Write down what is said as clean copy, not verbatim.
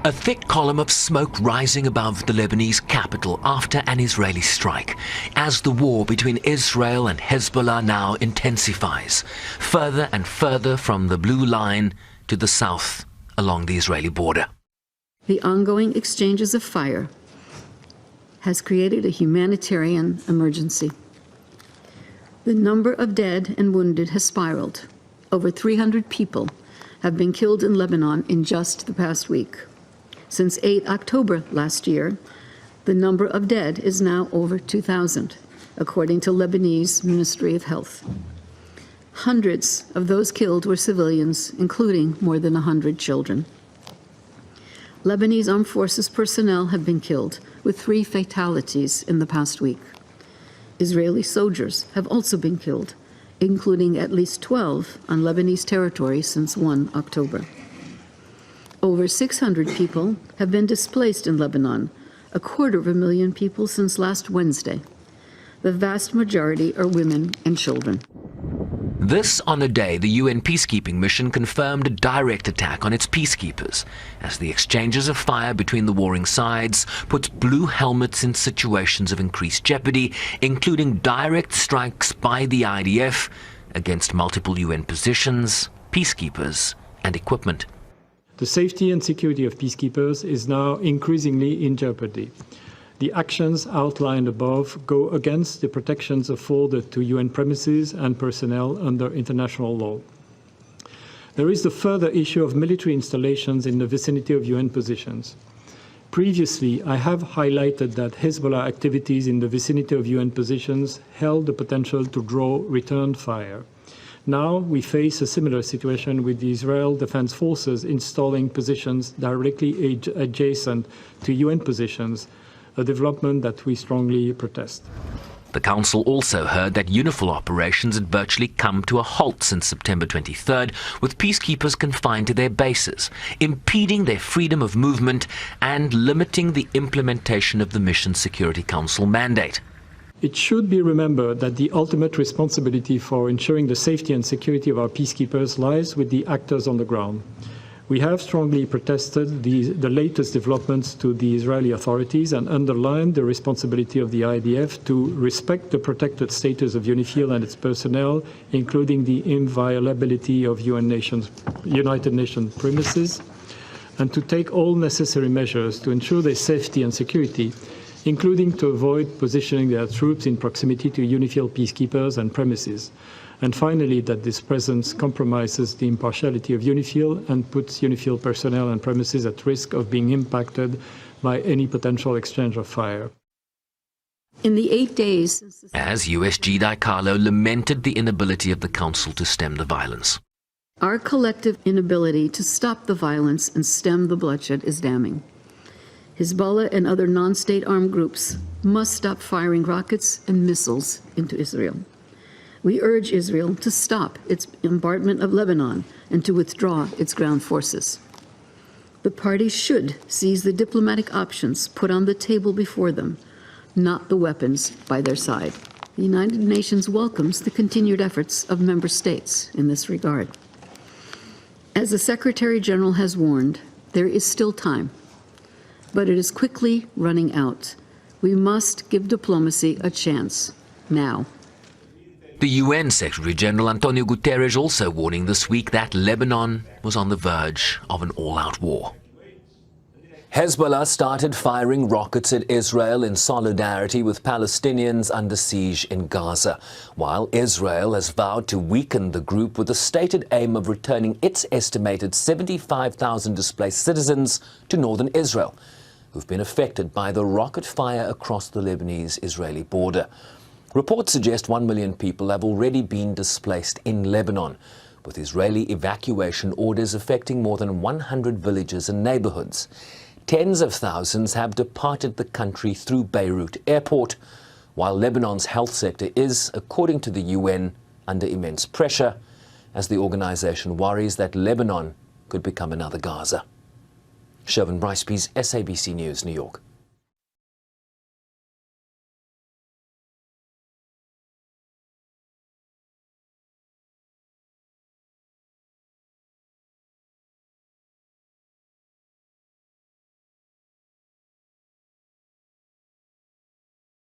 A thick column of smoke rising above the Lebanese capital after an Israeli strike, as the war between Israel and Hezbollah now intensifies, further and further from the blue line to the south along the Israeli border. The ongoing exchanges of fire has created a humanitarian emergency. The number of dead and wounded has spiraled. Over 300 people have been killed in Lebanon in just the past week. Since 8 October last year, the number of dead is now over 2,000, according to Lebanese Ministry of Health. Hundreds of those killed were civilians, including more than 100 children. Lebanese armed forces personnel have been killed, with 3 fatalities in the past week. Israeli soldiers have also been killed, including at least 12 on Lebanese territory since 1 October. Over 600 people have been displaced in Lebanon, 250,000 people since last Wednesday. The vast majority are women and children. This on a day the UN peacekeeping mission confirmed a direct attack on its peacekeepers, as the exchanges of fire between the warring sides puts blue helmets in situations of increased jeopardy, including direct strikes by the IDF against multiple UN positions, peacekeepers and equipment. The safety and security of peacekeepers is now increasingly in jeopardy. The actions outlined above go against the protections afforded to UN premises and personnel under international law. There is the further issue of military installations in the vicinity of UN positions. Previously, I have highlighted that Hezbollah activities in the vicinity of UN positions held the potential to draw return fire. Now we face a similar situation with the Israel Defense Forces installing positions directly adjacent to UN positions, a development that we strongly protest. The Council also heard that UNIFIL operations had virtually come to a halt since September 23rd, with peacekeepers confined to their bases, impeding their freedom of movement and limiting the implementation of the Mission Security Council mandate. It should be remembered that the ultimate responsibility for ensuring the safety and security of our peacekeepers lies with the actors on the ground. We have strongly protested the latest developments to the Israeli authorities and underlined the responsibility of the IDF to respect the protected status of UNIFIL and its personnel, including the inviolability of United Nations premises, and to take all necessary measures to ensure their safety and security, including to avoid positioning their troops in proximity to UNIFIL peacekeepers and premises. And finally, that this presence compromises the impartiality of UNIFIL and puts UNIFIL personnel and premises at risk of being impacted by any potential exchange of fire. In the 8 days since as USG Daikalo lamented the inability of the Council to stem the violence. Our collective inability to stop the violence and stem the bloodshed is damning. Hezbollah and other non-state armed groups must stop firing rockets and missiles into Israel. We urge Israel to stop its bombardment of Lebanon and to withdraw its ground forces. The parties should seize the diplomatic options put on the table before them, not the weapons by their side. The United Nations welcomes the continued efforts of member states in this regard. As the Secretary General has warned, there is still time, but it is quickly running out. We must give diplomacy a chance now. The UN Secretary General Antonio Guterres also warning this week that Lebanon was on the verge of an all-out war. Hezbollah started firing rockets at Israel in solidarity with Palestinians under siege in Gaza, while Israel has vowed to weaken the group with the stated aim of returning its estimated 75,000 displaced citizens to northern Israel, who've been affected by the rocket fire across the Lebanese-Israeli border. Reports suggest 1 million people have already been displaced in Lebanon, with Israeli evacuation orders affecting more than 100 villages and neighborhoods. Tens of thousands have departed the country through Beirut airport, while Lebanon's health sector is, according to the UN, under immense pressure, as the organization worries that Lebanon could become another Gaza. Shervin Brycepease, SABC News, New York.